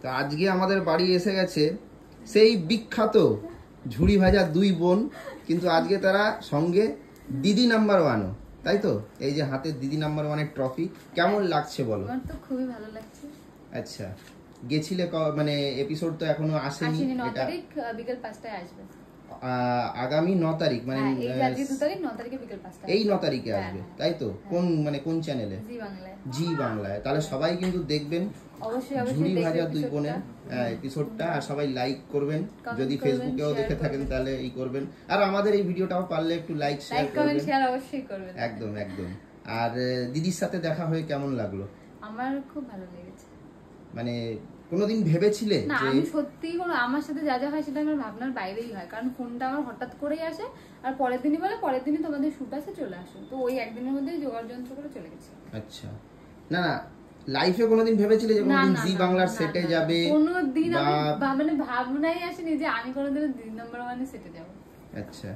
তো আজকে আমাদের বাড়ি এসে গেছে সেই বিখ্যাত ঝুড়ি ভাজা দুই বোন, কিন্তু আজকে তারা সঙ্গে দিদি নাম্বার 1ও, তাই তো? এই যে হাতে দিদি নাম্বার 1-এর ট্রফি, কেমন লাগছে বলো? আমার তো খুবই ভালো লাগছে। আচ্ছা, গেছিলে মানে এপিসোড তো এখনো আসেনি, 9 তারিখ বিকেল 5টায় আসবে। আগামী 9 তারিখ মানে এই 2 তারিখ 9 তারিখে বিকেল 5টায়, এই 9 তারিখে আসবে, তাই তো? কোন মানে কোন চ্যানেলে? জি বাংলায়। জি বাংলায়। তাহলে সবাই কিন্তু দেখবেন অবশ্যই ঝুড়ি ভাজা দুই বোনের এপিসোডটা, আর সবাই লাইক করবেন, যদি ফেসবুকেও দেখে থাকেন তাহলে এই করবেন, আর আমাদের এই ভিডিওটাও পারলে একটু লাইক শেয়ার করবেন, শেয়ার অবশ্যই করবেন। একদম একদম। আর দিদির সাথে দেখা হয়ে কেমন লাগলো? আমার খুব ভালো লেগেছে। মানে কোনোদিন ভেবেছিলে না, যে আমি সত্যিই আমার সাথে যা যা হয় সেটা আমার ভাবনার বাইরেই হয়, কারণ ফোনটা আমার হঠাৎ করেই আসে, আর পরের দিনই বলে পরের দিনই তোমাদের শুট আছে চলে আসো, তো ওই একদিনের মধ্যেই জোগাড় যন্ত্র করে চলে গেছে। আচ্ছা, না না লাইফে কোনোদিন ভেবেছিলে যে কোনোদিন জি বাংলার সেটে যাবে? কোনোদিন আমি মানে ভাবনাই আসেনি যে আমি কোনোদিন দিন নাম্বার 1-এ সেটে যাব। আচ্ছা,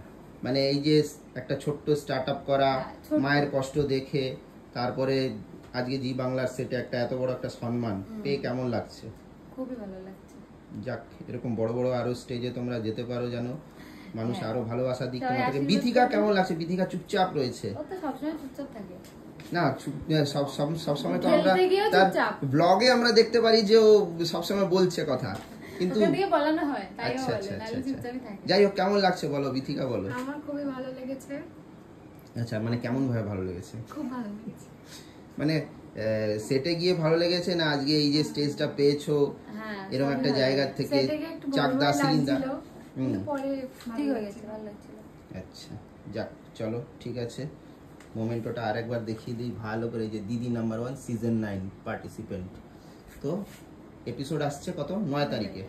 মানে এই যে একটা ছোট্ট স্টার্টআপ করা, মায়ের কষ্ট দেখে তারপরে আজকে জি বাংলার সেটে একটা এত বড় একটা সম্মান পেয়ে কেমন লাগছে? খুবই ভালো লাগছে। যাক, এরকম বড় বড় আরো স্টেজে তোমরা যেতে পারো, জানো মানুষ আরো ভালোবাসা দিক তোমাদেরকে। বিথিকা কেমন লাগছে? বিথিকা চুপচাপ রয়েছে। ও তো সবসময় চুপচাপ থাকে না, সব সময় তো আমরা তার ব্লগে আমরা দেখতে পারি যে ও সব সময় বলছে কথা, কিন্তু বলানো হয় তাই আচ্ছা বলে, আচ্ছা নালে চুপচাপই থাকে। যাই হোক, কেমন লাগছে বলো বিথিকা, বলো। আমার খুবই ভালো লেগেছে। আচ্ছা, মানে কেমন ভাবে ভালো লেগেছে? খুব ভালো লেগেছে। মানে সেটে গিয়ে ভালো লেগেছে না আজকে এই যে স্টেজটা পেয়েছো এরকম একটা জায়গা থেকে? চাকদা সিলিন্ডার পরে ঠিক হয়ে গেছে, ভালো লাগছিল। আচ্ছা, যাক চলো ঠিক আছে, মোমেন্টোটা আরেকবার দেখিয়ে দিই ভালো করে। যে দিদি নাম্বার 1 সিজন 9 পার্টিসিপেন্ট, তো এপিসোড আসছে কত? 9 তারিখে।